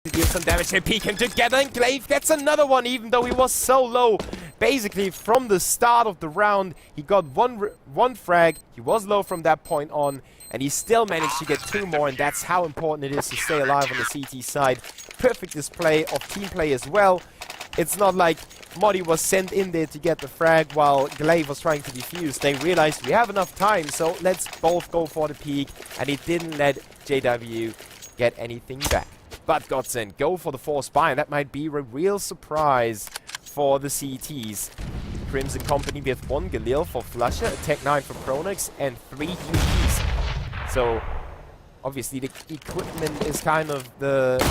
to deal some damage. They peek him together, and Glaive gets another one, even though he was so low. Basically, from the start of the round, he got one frag. He was low from that point on, and he still managed to get 2 more, and that's how important it is to stay alive on the CT side. Perfect display of team play as well. It's not like Modi was sent in there to get the frag while Glaive was trying to defuse. They realized we have enough time, so let's both go for the peak, and it didn't let JW get anything back. But Godsent go for the force buy, and that might be a real surprise for the CTs. Crimson Company with 1 Galil for Flusher, a Tech 9 for Pronex, and 3 UPs. So, obviously the equipment is kind of the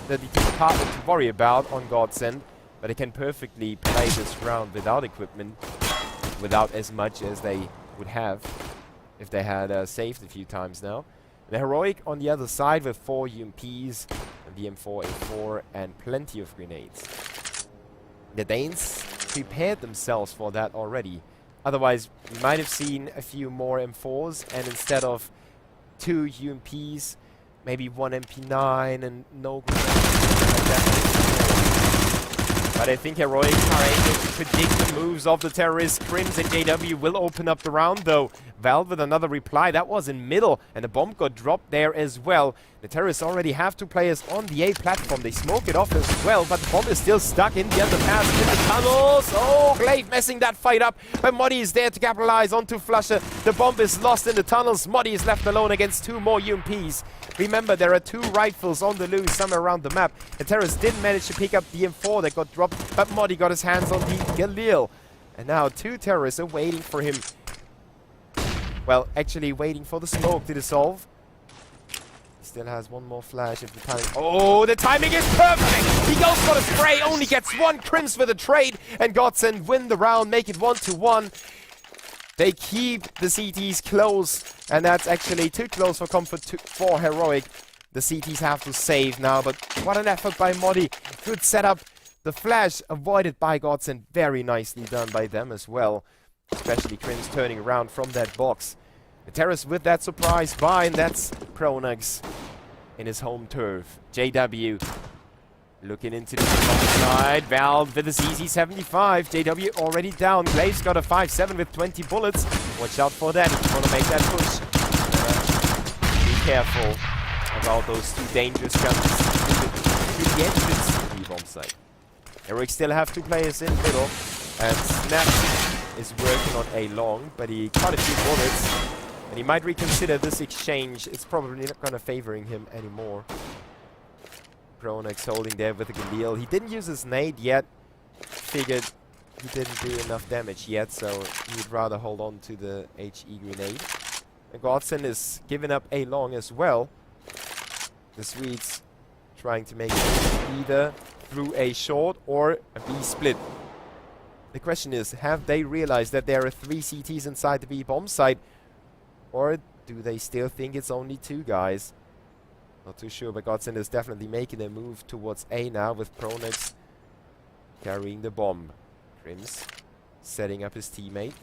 department to worry about on Godsent, but they can perfectly play this round without equipment, without as much as they would have if they had saved a few times now. The Heroic on the other side with 4 UMPs, and the M4A4, and plenty of grenades. The Danes prepared themselves for that already. Otherwise, we might have seen a few more M4s, and instead of 2 UMPs, maybe 1 MP9 and no grenades. But I think Heroics are able to predict the moves of the terrorists. Crims and JW will open up the round though. Valve with another reply. That was in middle, and the bomb got dropped there as well. The terrorists already have 2 players on the A platform. They smoke it off as well, but the bomb is still stuck in the underpass, in the tunnels. Oh, Glaive messing that fight up, but Modi is there to capitalize onto Flusher. The bomb is lost in the tunnels. Modi is left alone against 2 more UMPs. Remember, there are 2 rifles on the loose somewhere around the map. The terrorists didn't manage to pick up the M4 that got dropped, but Modi got his hands on the Galil. And now 2 terrorists are waiting for him. Well, actually waiting for the smoke to dissolve. He still has 1 more flash if the timing... Oh, the timing is perfect! He goes for the spray, only gets 1. Crims with a trade, and Godsent win the round, make it 1-1. They keep the CTs close, and that's actually too close for comfort for Heroic. The CTs have to save now, but what an effort by Modi. Good setup. The flash avoided by Godsent, very nicely done by them as well. Especially Crims turning around from that box. The terrorists with that surprise buy, and that's Pronex in his home turf. JW looking into the side. Valve with a ZZ75. JW already down. Glaive's got a 5.7 with 20 bullets. Watch out for that if you want to make that push. Be careful about those 2 dangerous guns to the entrance to the bomb site. Eric still have 2 players in middle, and Snap is working on A long, but he caught a few bullets, and he might reconsider this exchange. It's probably not going to favoring him anymore. Pronex holding there with a Galil. He didn't use his nade yet. Figured he didn't do enough damage yet, so he'd rather hold on to the HE grenade. And Godsent is giving up A long as well. The Swedes trying to make it either through A short or a B split. The question is, have they realized that there are 3 CTs inside the B bomb site? Or do they still think it's only 2 guys? Not too sure, but Godsent is definitely making a move towards A now with Pronex carrying the bomb. Crims setting up his teammate.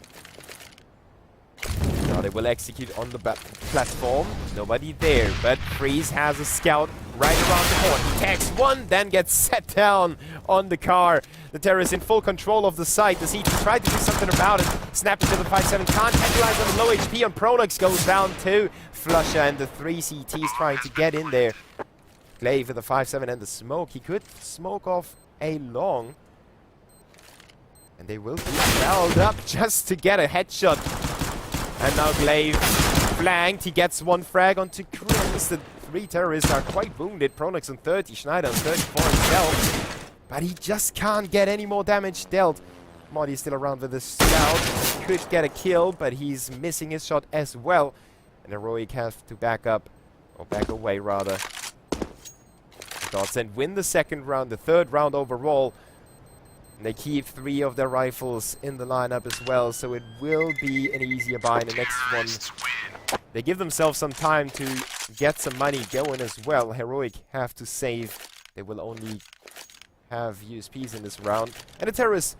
Now they will execute on the platform. Nobody there, but Freeze has a scout right around the horn. He tags 1, then gets set down on the car. The terrorist in full control of the site. The CT tried to do something about it. Snap into the 5.7. Can't capitalize on the low HP on Pronex. Goes down to Flusher, and the 3 CTs trying to get in there. Glaive with the 5.7 and the smoke. He could smoke off A long. And they will be held up just to get a headshot. And now Glaive flanked. He gets 1 frag onto Crims. The 3 terrorists are quite wounded. Pronex on 30, Schneider on 34 himself. But he just can't get any more damage dealt. Modi is still around with his scout. Could get a kill, but he's missing his shot as well. And Heroic have to back up, or back away rather. Godsent win the 2nd round, the 3rd round overall. And they keep 3 of their rifles in the lineup as well, so it will be an easier buy in the next one. They give themselves some time to get some money going as well. Heroic have to save. They will only have USPs in this round. And the terrorists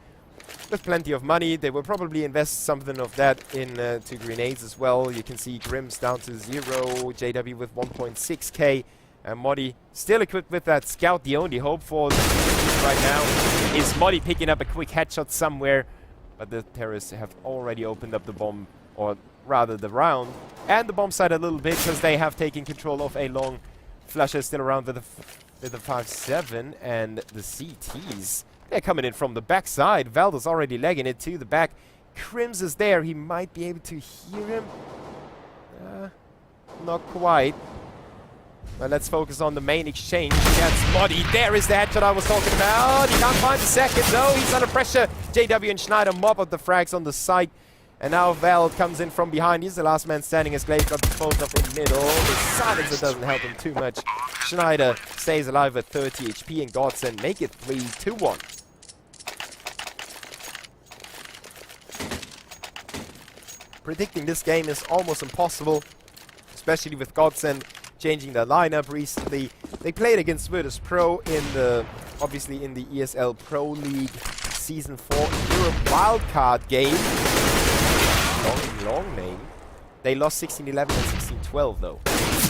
with plenty of money, they will probably invest something of that into grenades as well. You can see Grimm's down to 0, JW with 1.6k. And Modi still equipped with that scout. The only hope for the right now is Modi picking up a quick headshot somewhere. But the terrorists have already opened up the bomb, or rather the round, and the bomb site a little bit, because they have taken control of a long. Flusher is still around with the 5-7, and the CTs. They're coming in from the backside. Valdo's already legging it to the back. Crims is there. He might be able to hear him. Not quite. But let's focus on the main exchange. That's Modi. There is the headshot I was talking about. He can't find the second, though. He's under pressure. JW and Schneider mob up the frags on the side. And now Veld comes in from behind. He's the last man standing as Glaive got disposed of in middle. The silencer doesn't help him too much. Schneider stays alive at 30 HP, and Godsent make it 3-1. Predicting this game is almost impossible, especially with Godsent changing their lineup recently. They played against Virtus Pro in the, obviously in the ESL Pro League Season 4 Europe wildcard game. Long name. They lost 16-11 and 16-12 though.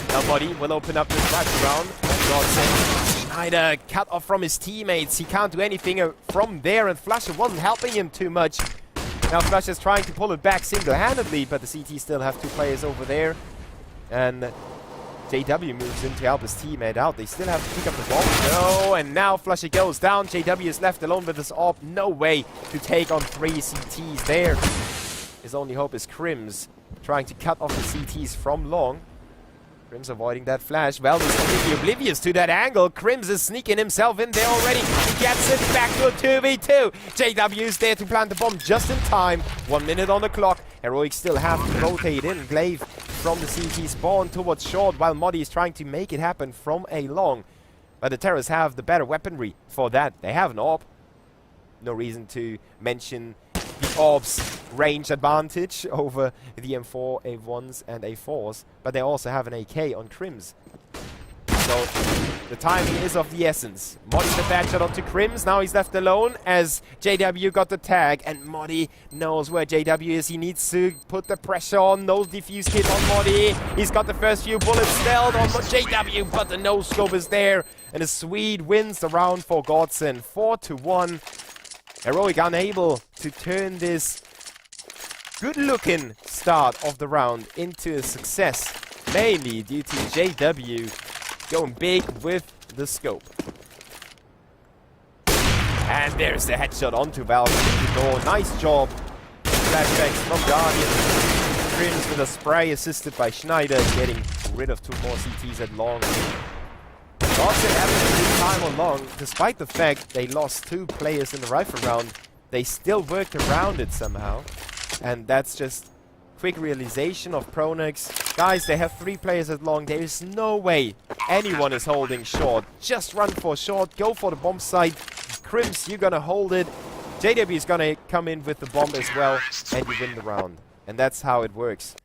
Now Modi will open up this right round. Godsent. Schneider cut off from his teammates. He can't do anything from there, and Flusher wasn't helping him too much. Now Flusher's trying to pull it back single-handedly, but the CT still have two players over there. And JW moves in to help his teammate out. They still have to pick up the ball. No, and now Flusher goes down. JW is left alone with his AWP. No way to take on 3 CTs there. His only hope is Crims trying to cut off the CTs from long. Crims avoiding that flash. Well, he's completely oblivious to that angle. Crims is sneaking himself in there already. He gets it back to a 2v2. JW is there to plant the bomb just in time. 1 minute on the clock. Heroic still have to rotate in. Glaive from the CT spawn towards short, while Modi is trying to make it happen from a long. But the terrorists have the better weaponry for that. They have an AWP. No reason to mention the AWP's range advantage over the M4, A1s and A4s, but they also have an AK on Crims. So the timing is of the essence. Modi the bad shot onto Crims. Now he's left alone as JW got the tag, and Modi knows where JW is. He needs to put the pressure on. No defuse kit on Modi. He's got the first few bullets stalled on JW, but the no scope is there, and a Swede wins the round for Godsent. 4-1. Heroic unable to turn this good-looking start of the round into a success, mainly due to JW going big with the scope. And there's the headshot onto Valve through the door. Nice job. Flashbacks from Guardian. Crims with a spray assisted by Schneider, getting rid of 2 more CTs at long. Godsent having a good time on long, despite the fact they lost 2 players in the rifle round. They still worked around it somehow, and that's just quick realization of Pronex. Guys, they have 3 players at long. There is no way anyone is holding short. Just run for short, go for the bomb site. Crims, you're gonna hold it. JW is gonna come in with the bomb as well, and you win the round. And that's how it works,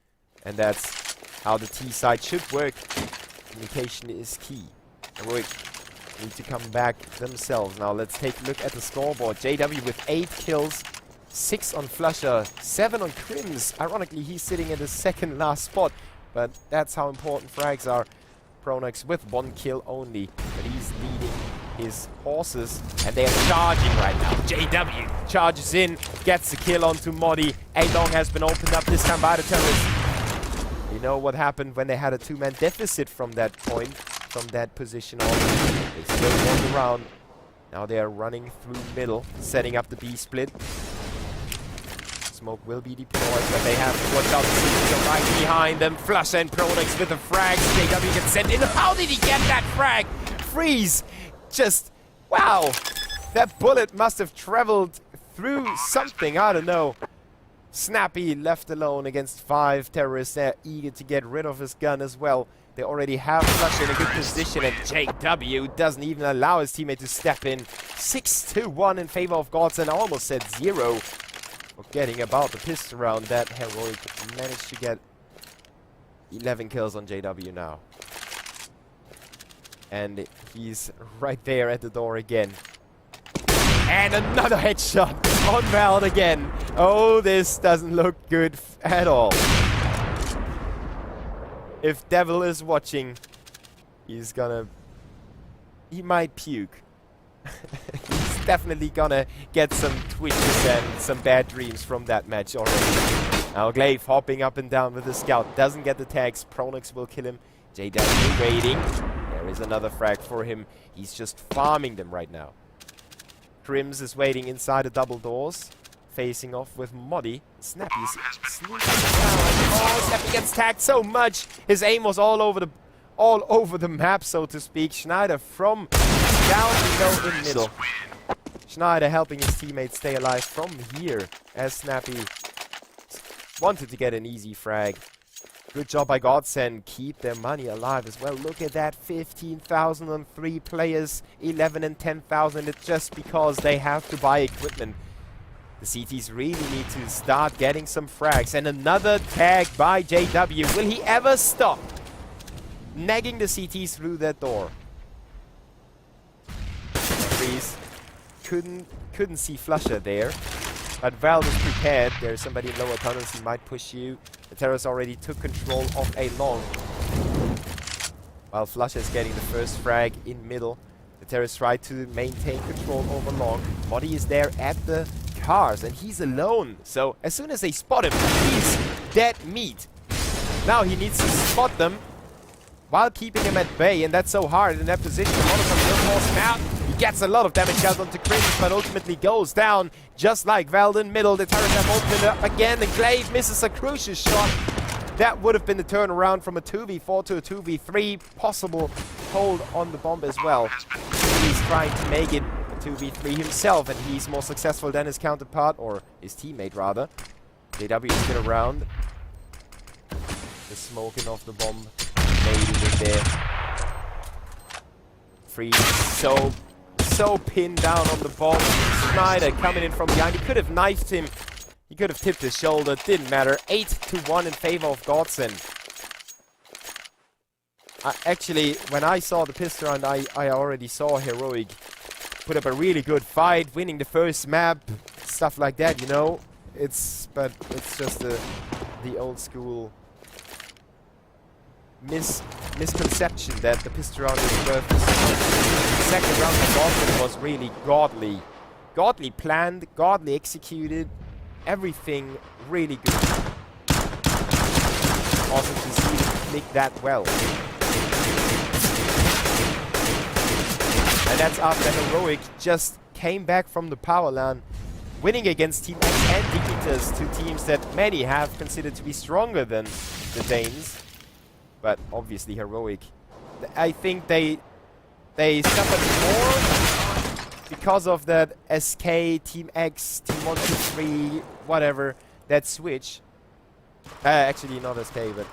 and that's how the T side should work. Communication is key. Heroic need to come back themselves. Now let's take a look at the scoreboard. JW with 8 kills, 6 on Flusher, 7 on Crims. Ironically, he's sitting in the second last spot, but that's how important frags are. Pronex with 1 kill only, but he's leading his horses, and they are charging right now. JW charges in, gets the kill onto Modi. A-long has been opened up this time by the terrorists. You know what happened when they had a 2-man deficit from that point. From that position on. They still won the round. Now they are running through middle, setting up the B split. Smoke will be deployed, but they have to watch out the CTs right behind them. Flusher and Pronex with the frags. JW gets sent in. How did he get that frag? Freeze! Just, wow! That bullet must have traveled through something, I don't know. Snappy left alone against 5 terrorists. They're eager to get rid of his gun as well. They already have Flusher in a good position, and JW doesn't even allow his teammate to step in. 6-1 in favor of Godsent. I almost said 0. Forgetting about the pistol round, that Heroic managed to get 11 kills on JW now. And he's right there at the door again. And another headshot on Vald again. Oh, this doesn't look good at all. If Devil is watching, He's gonna... He might puke. He's definitely gonna get some twitches and some bad dreams from that match already. Now Glaive hopping up and down with the scout. Doesn't get the tags. Pronox will kill him. JW waiting. There is another frag for him. He's just farming them right now. Crims is waiting inside the double doors. Facing off with Moddy. Snappy's sneaking down. Oh, Snappy gets tagged so much. His aim was all over the map, so to speak. Schneider from down below in middle. Schneider helping his teammates stay alive from here as Snappy wanted to get an easy frag. Good job by Godsent. Keep their money alive as well. Look at that. 15,000 on 3 players. 11 and 10,000. It's just because they have to buy equipment. The CTs really need to start getting some frags. And another tag by JW. Will he ever stop nagging the CTs through that door? Freeze couldn't see Flusher there. But Val is prepared. There's somebody in lower tunnels who might push you. The Terrors already took control of a long. While Flusher is getting the first frag in middle. The Terrors try to maintain control over long. Moddy is there at the cars and he's alone. So as soon as they spot him, he's dead meat. Now he needs to spot them while keeping him at bay, and that's so hard in that position. Monotone will force him out. He gets a lot of damage out onto Crims, but ultimately goes down just like Velden middle. The Terrors have opened up again, and Glaive misses a crucial shot. That would have been the turnaround from a 2v4 to a 2v3. Possible hold on the bomb as well. He's trying to make it a 2v3 himself, and he's more successful than his counterpart, or his teammate rather. JW is still around. The smoking off the bomb. Maybe in there. Freeze. So pinned down on the bomb. Schneider coming in from behind. He could have knifed him. He could have tipped his shoulder. Didn't matter. 8-1 in favor of Godsent. Actually, when I saw the pistol round, I already saw Heroic put up a really good fight, winning the first map, stuff like that, you know. But it's just the old school misconception that the pistol round is worth the second round of Godsent was really godly planned, godly executed, everything really good. Awesome to see them click that well. And that's after Heroic just came back from the power LAN, winning against Team X and Dignitas, two teams that many have considered to be stronger than the Danes. But obviously Heroic, I think they suffered more because of that SK, Team X, Team 1, 2, 3, whatever, that switch. Actually not SK, but...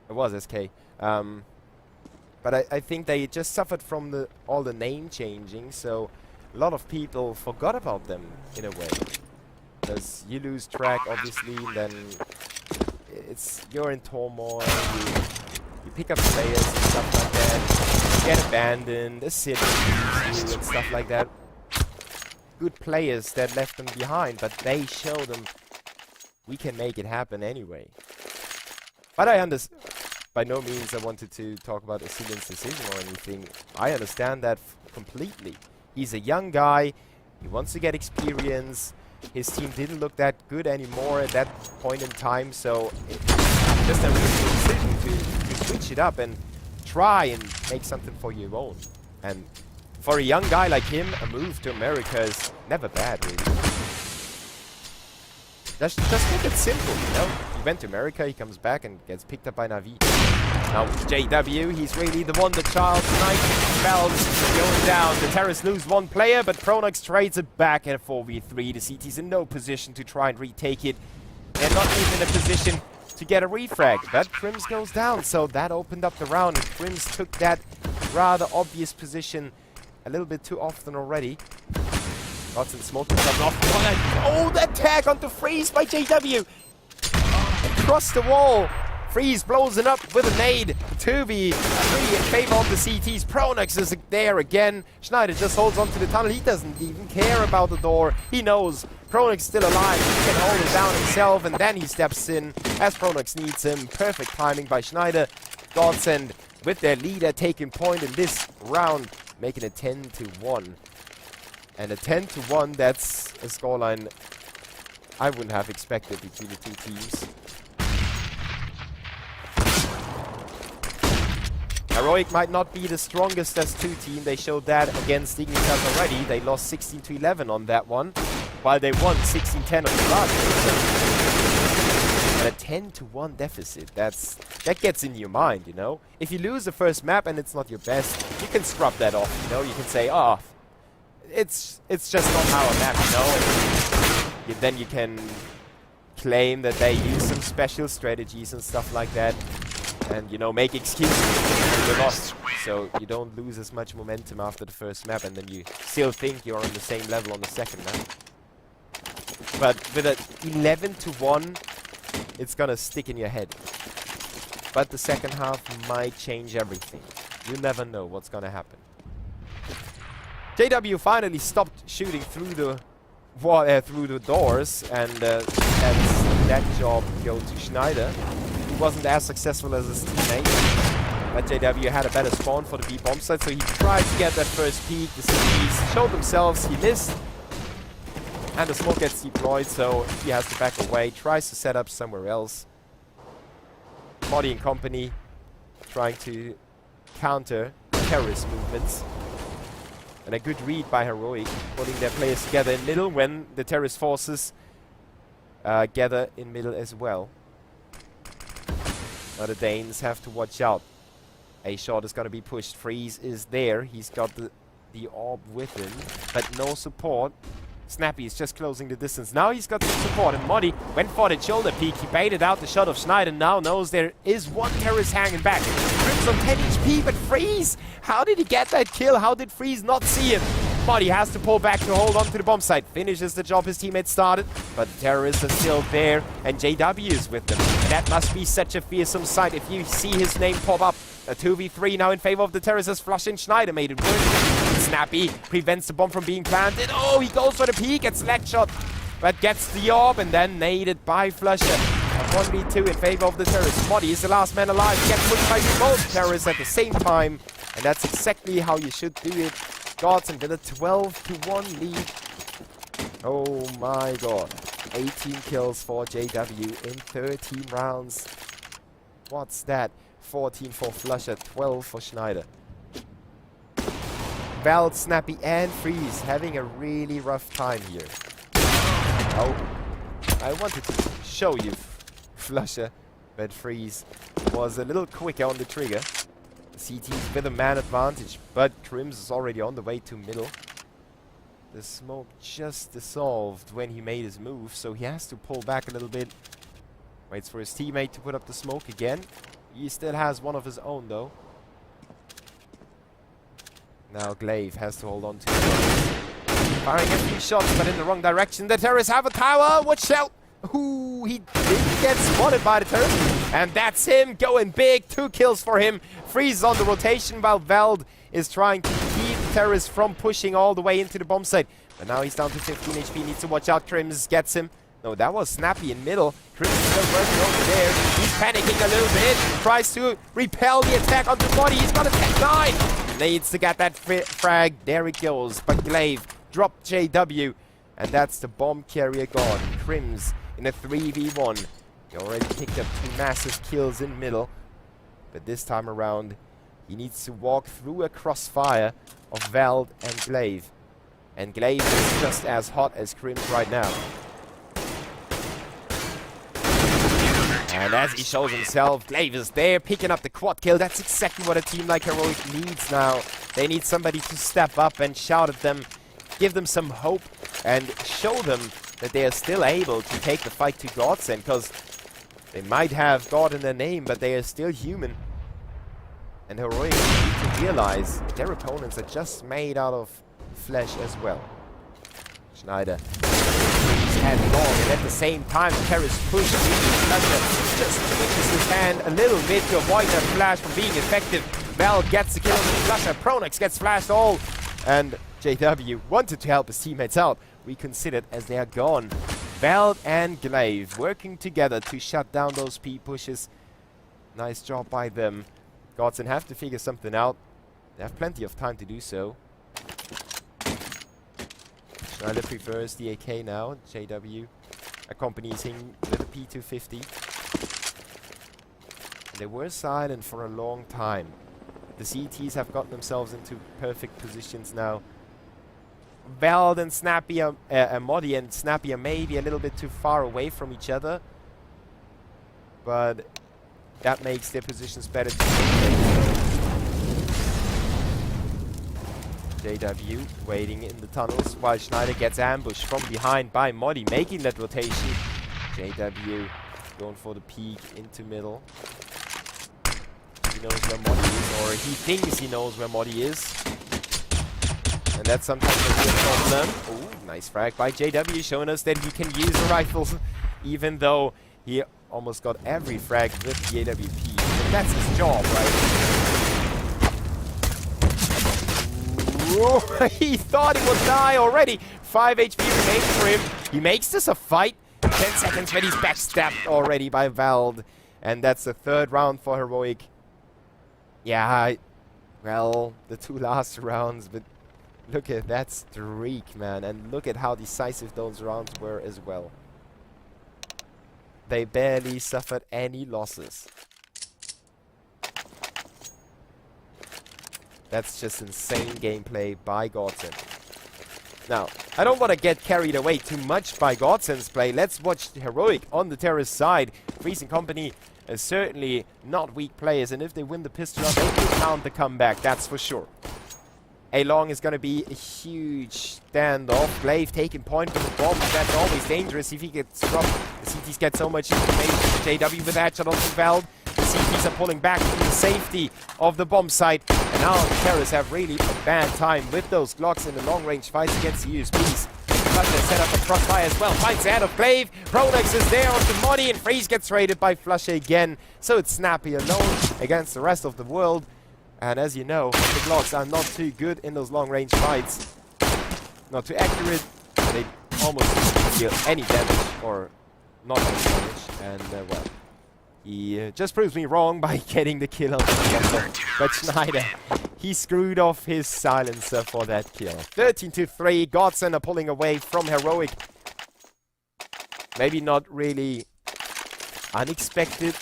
It was SK. But I think they just suffered from all the name changing, so a lot of people forgot about them in a way. Because you lose track, obviously, then you're in turmoil, you pick up players and stuff like that, get abandoned, a city leaves you and stuff like that. Good players that left them behind, but they show them we can make it happen anyway. But I understand, by no means I wanted to talk about Asilian's decision or anything. I understand that completely. He's a young guy, he wants to get experience. His team didn't look that good anymore at that point in time, so it's just a reasonable decision to switch it up and try and make something for your own. And for a young guy like him, a move to America is never bad, really. Just make it simple, you know? He went to America, he comes back and gets picked up by Navi. Now, JW, he's really the one, the child tonight. Bells going down. The Terrors lose one player, but Pronox trades it back at a 4v3. The CT's in no position to try and retake it. They're not even in a position to get a refrag. But Crims goes down, so that opened up the round. And Crims took that rather obvious position a little bit too often already. Godsent smoking comes off. Oh, that tag onto Freeze by JW. Across the wall. Freeze blows it up with a nade. 2v3 in favor of the CTs. Pronox is there again. Schneider just holds onto the tunnel. He doesn't even care about the door. He knows Pronox still alive, he can hold it down himself, and then he steps in as Pronox needs him. Perfect timing by Schneider. Godsent with their leader taking point in this round, making it 10-1. And a 10-1, that's a scoreline I wouldn't have expected between the two teams. Heroic might not be the strongest as two team. They showed that against Dignitas already. They lost 16-11 on that one, while they won 16-10 on the last game. And a 10-1 deficit, that gets in your mind, you know? If you lose the first map and it's not your best, you can scrub that off, you know? You can say, oh, it's just not our map, you know? And then you can claim that they use some special strategies and stuff like that. And, you know, make excuses for the loss, so you don't lose as much momentum after the first map, and then you still think you're on the same level on the second map. But with a 11-1, it's gonna stick in your head. But the second half might change everything. You never know what's gonna happen. JW finally stopped shooting through the wall, through the doors, and lets that job go to Schneider. Wasn't as successful as his teammate, but JW had a better spawn for the B bomb site, so he tried to get that first peek. The CTs showed themselves, he missed, and the smoke gets deployed, so he has to back away, tries to set up somewhere else. Body and company trying to counter terrorist movements, and a good read by Heroic, putting their players together in middle when the terrorist forces gather in middle as well. Now the Danes have to watch out. A shot is going to be pushed. Freeze is there. He's got the orb with him, but no support. Snappy is just closing the distance. Now he's got some support, and Muddy went for the shoulder peek. He baited out the shot of Schneider. Now knows there is one terrorist hanging back. Trips on 10 HP, but Freeze! How did he get that kill? How did Freeze not see him? Muddy has to pull back to hold on to the bomb site. Finishes the job his teammate started, but the terrorists are still there, and JW is with them. And that must be such a fearsome sight if you see his name pop up. A 2v3 now in favor of the terrorists as Flush and Schneider made it work. Snappy prevents the bomb from being planted. Oh, he goes for the peek, gets leg shot, but gets the orb and then naded by Flusher. A 1v2 in favor of the terrorists. Muddy is the last man alive. Gets pushed by both terrorists at the same time, and that's exactly how you should do it. Godsent with a 12-1 lead. Oh my god. 18 kills for JW in 13 rounds. What's that? 14 for Flusher, 12 for Schneider. Veld, Snappy and Freeze having a really rough time here. Oh, I wanted to show you Flusher, but Freeze was a little quicker on the trigger. CT's with a man advantage, but Crims is already on the way to middle. The smoke just dissolved when he made his move, so he has to pull back a little bit. Waits for his teammate to put up the smoke again. He still has one of his own though. Now Glaive has to hold on to it. Firing a few shots, but in the wrong direction. The terrorists have a tower. Watch out! Ooh, he didn't get spotted by the terrorists. And that's him going big. 2 kills for him. Freeze on the rotation while Veld is trying to keep terrorists from pushing all the way into the bomb site. But now he's down to 15 HP. Needs to watch out. Crims gets him. No, that was Snappy in middle. Crims is still working over there. He's panicking a little bit. Tries to repel the attack onto the body. He's got a tech 9. Needs to get that frag. There it goes. But Glaive dropped JW. And that's the bomb carrier gone. Crims in a 3v1. He already picked up 2 massive kills in middle. But this time around, he needs to walk through a crossfire of Veld and Glaive. And Glaive is just as hot as Crims right now. And as he shows himself, Glaive is there, picking up the quad kill. That's exactly what a team like Heroic needs now. They need somebody to step up and shout at them, give them some hope, and show them that they are still able to take the fight to Godsent, because they might have God in their name, but they are still human. And Heroic need to realize their opponents are just made out of flesh as well. Schneider and long, and at the same time terrorist push just twitches his hand a little bit to avoid that flash from being effective. Val gets the kill on the Flusher. Pronox gets flashed all, and JW wanted to help his teammates out reconsidered as they are gone. Veld and Glaive working together to shut down those P pushes. Nice job by them. Godsent have to figure something out. They have plenty of time to do so. Schneider prefers the AK now. JW accompanies him with a P250. They were silent for a long time. The CTs have gotten themselves into perfect positions now. Veld and Snappy, Modi and Snappy are maybe a little bit too far away from each other. But that makes their positions better. JW waiting in the tunnels while Schneider gets ambushed from behind by Modi, making that rotation. JW going for the peek into middle. He knows where Modi is, or he thinks he knows where Modi is. And that's sometimes a real problem. Ooh, nice frag by JW, showing us that he can use the rifles, even though he almost got every frag with the AWP. But that's his job, right? Ooh, he thought he would die already. 5 HP remains for him. He makes this a fight. 10 seconds, but he's backstabbed already by Veld. And that's the 3rd round for Heroic. Yeah, well, the 2 last rounds, but look at that streak, man. And look at how decisive those rounds were as well. They barely suffered any losses. That's just insane gameplay by Godsent. Now, I don't want to get carried away too much by Godsent's play. Let's watch Heroic on the terrorist side. Freeze and company are certainly not weak players, and if they win the pistol round, they can count the comeback, that's for sure. A-Long is going to be a huge standoff. Glaive taking point with the bomb. That's always dangerous if he gets dropped. The CTs get so much information. JW with a headshot onto Veld. The CTs are pulling back from the safety of the bomb site. And now the terrorists have really a bad time with those Glocks in the long-range fights against the USBs. Flusher set up a crossfire as well. Finds the head of Glaive. Pronex is there onto Modi, and Freeze gets raided by Flusher again. So it's Snappy alone against the rest of the world. And as you know, the Glocks are not too good in those long-range fights. Not too accurate. They almost don't deal any damage, or not any damage. And, well, he just proves me wrong by getting the kill on the Godsent. But Schneider, he screwed off his silencer for that kill. 13-3, Godsent are pulling away from Heroic. Maybe not really unexpected,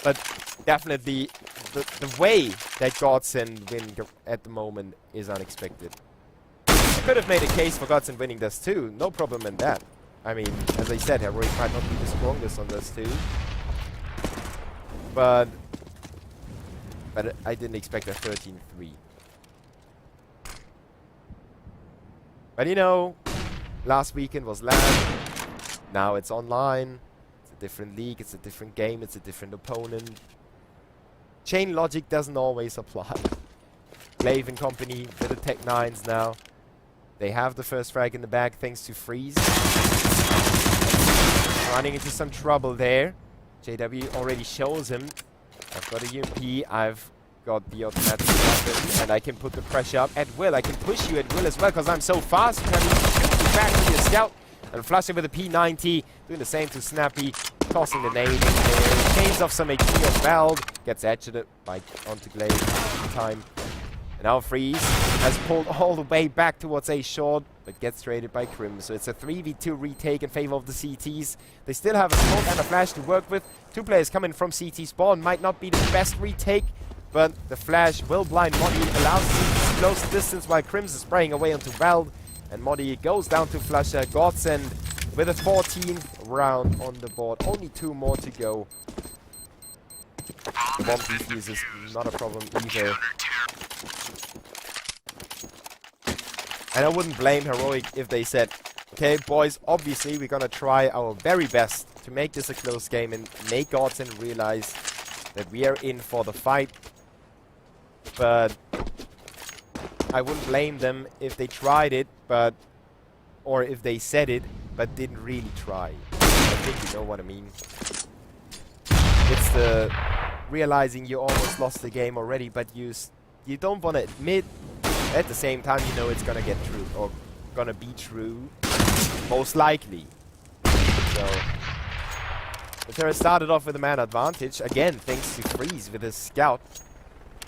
but definitely the way that Godsent win at the moment is unexpected. I could have made a case for Godsent winning this too, no problem in that. I mean, as I said, Heroic might not be the strongest on this too. But I didn't expect a 13-3. But you know, last weekend was LAN, now it's online, it's a different league, it's a different game, it's a different opponent. Chain logic doesn't always apply. Glaive and company with the Tech 9s now. They have the first frag in the bag thanks to Freeze. Running into some trouble there. JW already shows him. I've got a UMP, I've got the automatic weapon, and I can put the pressure up at will. I can push you at will as well because I'm so fast. You can back to your scout. And Flusher with a P90, doing the same to Snappy, tossing the nade in there. Chains off some HP of Veld, gets headshotted by onto Glaive in time. And now Freeze has pulled all the way back towards A short, but gets traded by Crim. So it's a 3v2 retake in favor of the CTs. They still have a smoke and a flash to work with. 2 players coming from CT spawn. Might not be the best retake, but the flash will blind Modi, allows CTs to close the distance while Crims is spraying away onto Veld. And Modi goes down to Flusher. Godsent with a 14th round on the board. Only 2 more to go. The bomb defuse is not a problem either. And I wouldn't blame Heroic if they said, okay, boys, obviously we're gonna try our very best to make this a close game and make Godsent realize that we are in for the fight. But I wouldn't blame them if they tried it, but or if they said it, but didn't really try. I think you know what I mean. It's the realizing you almost lost the game already, but you don't want to admit. At the same time, you know it's gonna get through, or gonna be true, most likely. So the Terror started off with a man advantage, again thanks to Freeze with his scout,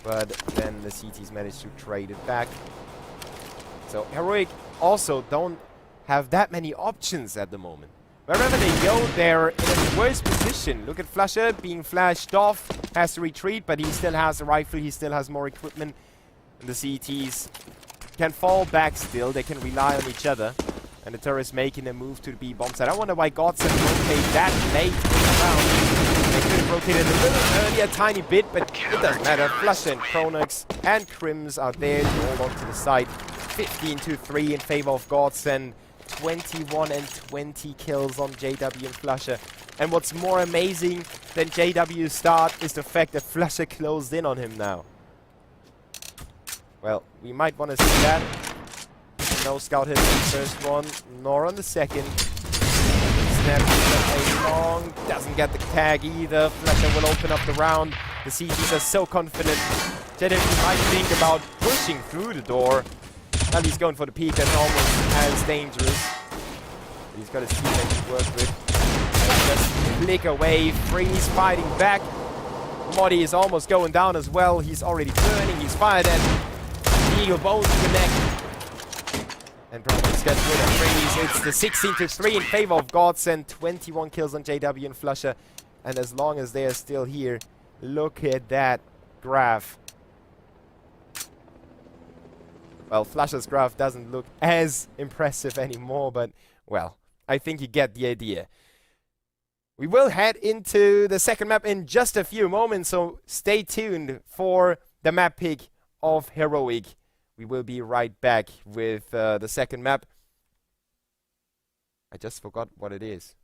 but then the CTs managed to trade it back. So Heroic also don't have that many options at the moment. Wherever they go, they're in a worse position. Look at Flusher being flashed off, has to retreat, but he still has a rifle, he still has more equipment. And the CTs can fall back still, they can rely on each other. And the turret's making a move to the B bomb site. I wonder why Godsent rotate that late around. They could have rotated a little earlier, a tiny bit, but it doesn't matter. Flusher and Chronox and Crims are there to hold on to the side. 15-3 in favor of Godsent. 21 and 20 kills on JW and Flusher. And what's more amazing than JW's start is the fact that Flusher closed in on him now. Well, we might want to see that. No scout hit on the first one, nor on the second. Snap long, doesn't get the tag either. Flusher will open up the round. The CTs are so confident. JW might think about pushing through the door. Well, he's going for the peak, that's almost as dangerous. But he's got his teammate to work with. Just flick away, Freeze fighting back. Modi is almost going down as well. He's already turning, he's fired at Eagle Bones connect. And probably gets rid of Freeze. It's the 16-3 in favor of Godsent. 21 kills on JW and Flusher. And as long as they are still here, look at that graph. Well, Flusher's graph doesn't look as impressive anymore, but, well, I think you get the idea. We will head into the second map in just a few moments, so stay tuned for the map pick of Heroic. We will be right back with the second map. I just forgot what it is.